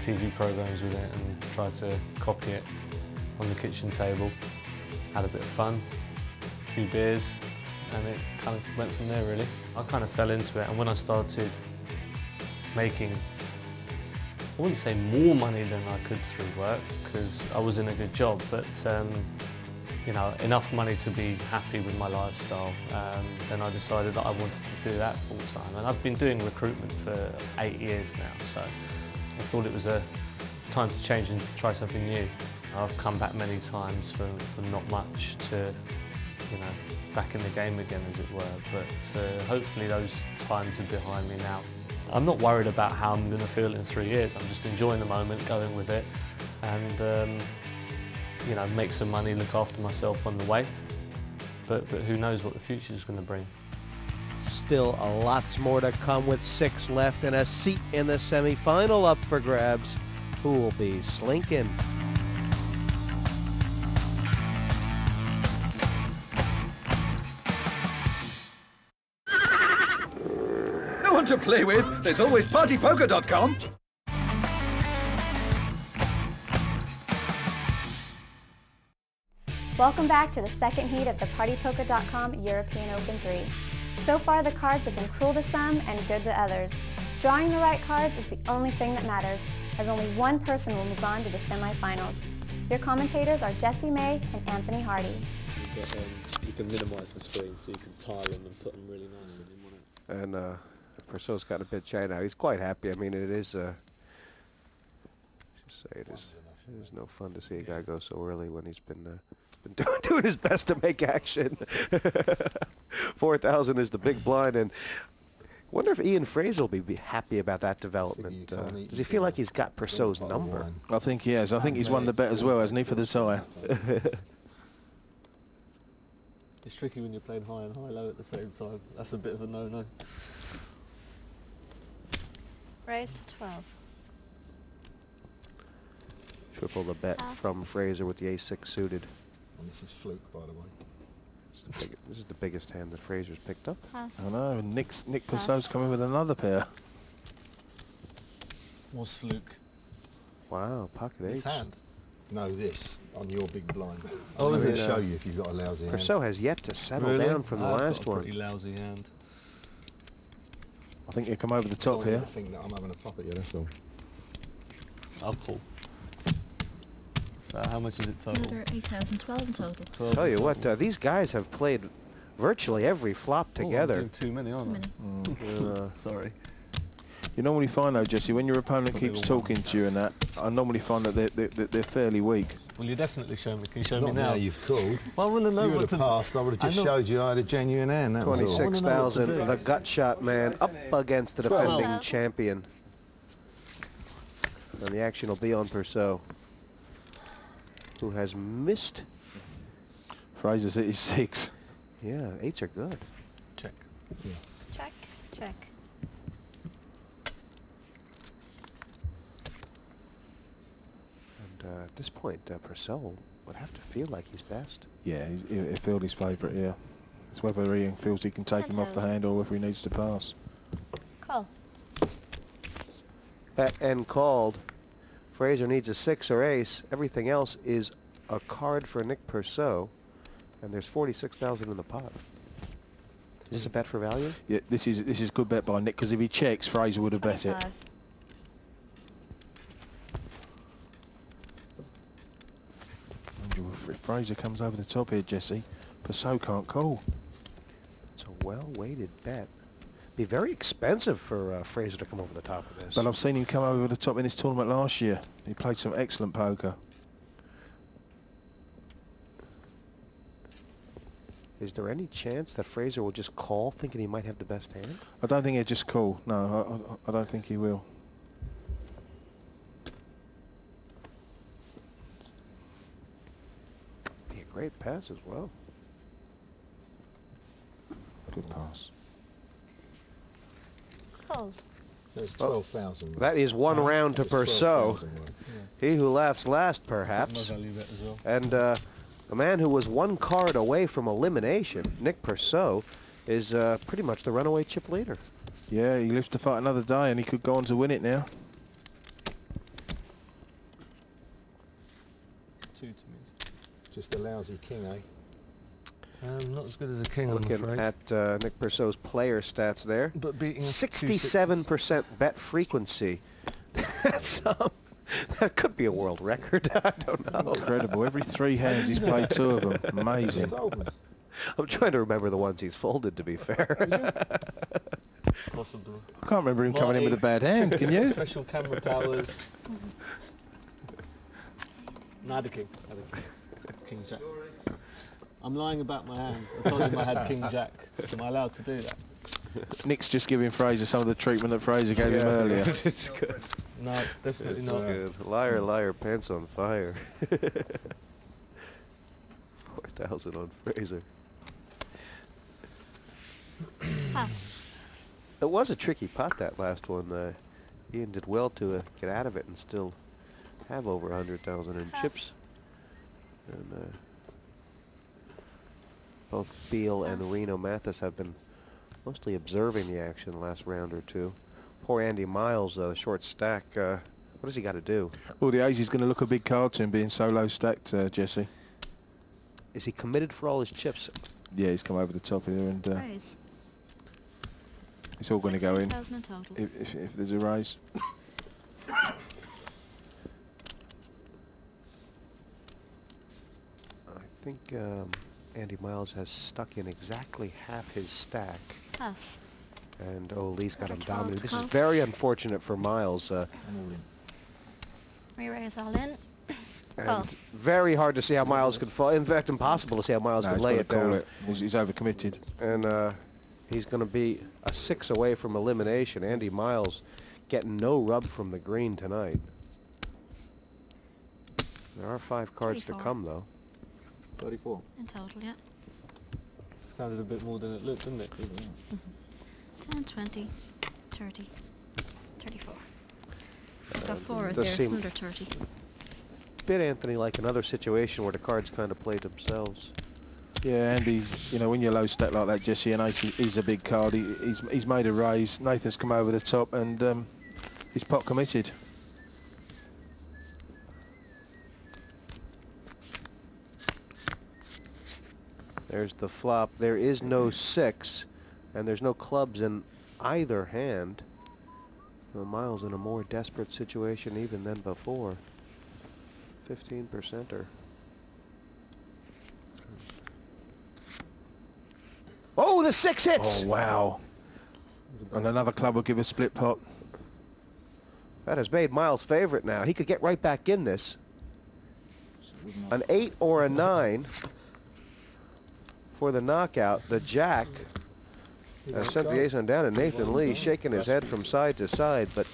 TV programs with it and tried to copy it on the kitchen table. Had a bit of fun, a few beers, and it kind of went from there really. I kind of fell into it, and when I started making, I wouldn't say more money than I could through work, because I was in a good job, but you know, enough money to be happy with my lifestyle. Then I decided that I wanted to do that full time. And I've been doing recruitment for 8 years now, so I thought it was a time to change and try something new. I've come back many times from not much to, you know, back in the game again, as it were. But hopefully those times are behind me now. I'm not worried about how I'm going to feel in 3 years. I'm just enjoying the moment, going with it, and you know, make some money, look after myself on the way. But who knows what the future is going to bring. Still lots more to come with 6 left and a seat in the semi-final up for grabs. Who will be slinking? No one to play with? There's always partypoker.com. Welcome back to the second heat of the partypoker.com European Open 3. So far the cards have been cruel to some and good to others. Drawing the right cards is the only thing that matters, as only one person will move on to the semifinals. Your commentators are Jesse May and Anthony Hardy. You can minimise the screen so you can tile them and put them really nicely in, And Persaud's got a bit shy now. He's quite happy. I mean, it is, just say it is no fun to see a guy go so early when he's been doing his best to make action. 4,000 is the big blind, and I wonder if Ian Fraser will be happy about that development. Does he feel like he's got Persaud's number? I think he has. I think he's won the bet as well, hasn't he, for the tie? It's tricky when you're playing high and high-low at the same time. That's a bit of a no-no. Raise to 12. Triple the bet from Fraser with the ace-6 suited. And this is fluke, by the way. This is the biggest hand that Fraser's picked up. I know. Nick Persaud's coming with another pair. Was fluke. Wow, pocket ace. This hand? No, this on your big blind. Oh, is it? Show you if you've got a lousy hand. Persaud has yet to settle down from the last one. Pretty lousy hand. I think you come over the top here. I think that I'm having a pop at you, that's all. I'll call. So how much is it total? 8,000, 12 in total. 12 Tell you what, these guys have played virtually every flop together. I'm doing too many, aren't I? Sorry. You normally find though, Jesse, when your opponent keeps talking to you and that, I normally find that they're fairly weak. Well, you definitely show me. Can you show me Not now? now you've called. Well, I want to know You would what have passed. I would have just showed you I had a genuine hand. That was all. 26,000, the gut shot man up against the defending champion. And the action will be on Persaud, who has missed. Fraser's at his 6. Yeah, 8s are good. Check. Yes. Check, check. And at this point, Persaud would have to feel like he's best. Yeah, he feels his favourite, yeah. It's whether Ian feels he can take him off the hand or whether he needs to pass. Call. Bet and called. Fraser needs a 6 or ace. Everything else is a card for Nick Persaud. And there's 46,000 in the pot. Is this a bet for value? Yeah, this is good bet by Nick, because if he checks, Fraser would have bet it. 25. If Fraser comes over the top here, Jesse, Persaud can't call. It's a well-weighted bet. Be very expensive for Fraser to come over the top of this. But I've seen him come over the top in this tournament last year. He played some excellent poker. Is there any chance that Fraser will just call thinking he might have the best hand? I don't think he'll just call. No, I don't think he will. Be a great pass as well. Good pass. Cold. So it's 12,000. That is one round to Persaud. He who laughs last, perhaps. And a man who was one card away from elimination, Nick Persaud, is pretty much the runaway chip leader. Yeah, he lives to fight another day, and he could go on to win it now. Just a lousy king, eh? Not as good as a king, I'm Looking afraid. at Nick Purcell's player stats there. But beating 67% bet frequency. That's that could be a world record. I don't know. Incredible. Every 3 hands he's played 2 of them. Amazing. I'm trying to remember the ones he's folded, to be fair. Possibly. I can't remember him coming in with a bad hand, can you? Special camera powers. Neither king. King Jack. I'm lying about my hand. I told him I had King Jack. Am I allowed to do that? Nick's just giving Fraser some of the treatment that Fraser gave him earlier. It's good. No, definitely It's not. good. Liar, liar, pants on fire. 4,000 on Fraser. Pass. It was a tricky pot, that last one. Ian did well to get out of it and still have over 100,000 in chips. And both Beal and Reno Mathis have been mostly observing the action the last round or two. Poor Andy Miles, the short stack. What does he got to do? Well, the ace is going to look a big card to him being so low stacked, Jesse. Is he committed for all his chips? Yeah, he's come over the top here and Raise. it's all going to go in 16,000 in total. if there's a raise. I think Andy Miles has stuck in exactly half his stack. Pass. And Lee's got him 12 dominated. to This is call. very unfortunate for Miles. Re-raise all in. And Call. very hard to see how Miles could fall. In fact, impossible to see how Miles No, could he's lay gotta it call down. it. He's overcommitted. And he's going to be a 6 away from elimination. Andy Miles getting no rub from the green tonight. There are 5 cards to 34. come, though. 34. In total, yeah. Sounded a bit more than it looked, didn't it? 10, 20, 30, 34. Got 4 out does there, it's seem- under 30. Bit, Anthony, like another situation where the cards kind of played themselves. Yeah, Andy's, you know, when you're low stack like that, Jesse, and he's a big card. He's made a raise. Nathan's come over the top and he's pot committed. There's the flop. There is no 6, and there's no clubs in either hand. Well, Miles in a more desperate situation even than before. 15%er. Oh, the 6 hits! Oh, wow. And another club will give a split pot. That has made Miles favorite now. He could get right back in this. An 8 or a 9 for the knockout. The Jack sent the ace on down, and Nathan Lee shaking his head from side to side, but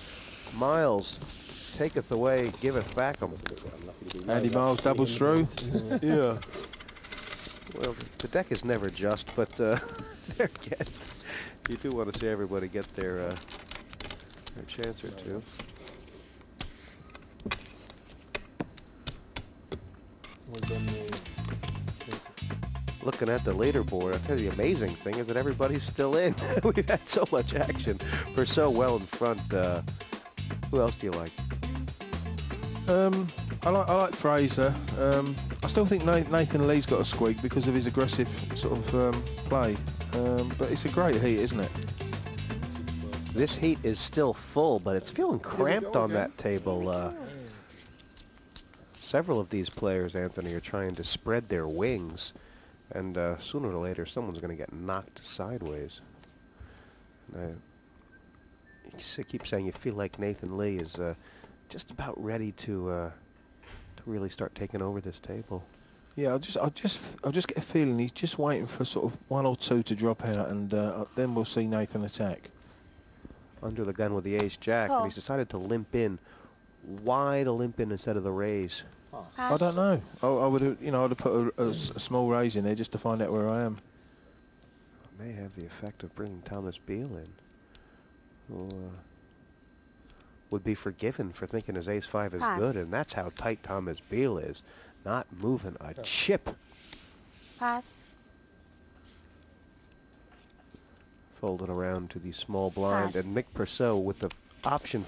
Miles taketh away, giveth back him. Andy Miles doubles through. Yeah. Well, the deck is never just, but there again, you do want to see everybody get their chance or two. Looking at the leaderboard, I tell you, the amazing thing is that everybody's still in. We've had so much action. We're so well in front. Who else do you like? I like Fraser. I still think Nathan Lee's got a squeak because of his aggressive sort of play. But it's a great heat, isn't it? This heat is still full, but it's feeling cramped on that table. Several of these players, Anthony, are trying to spread their wings, and sooner or later someone's going to get knocked sideways. You keep saying you feel like Nathan Lee is just about ready to really start taking over this table. Yeah, I just get a feeling he's just waiting for sort of 1 or 2 to drop out, and then we'll see Nathan attack. Under the gun with the ace-jack, and he's decided to limp in. Why the limp in instead of the raise? I don't know. I would have, you know, I'd have put a small raise in there just to find out where I am. It may have the effect of bringing Thomas Beal in, who would be forgiven for thinking his ace-5 is good, and that's how tight Thomas Beal is, not moving a chip. Pass. Folded around to the small blind, and Nick Purcell with the option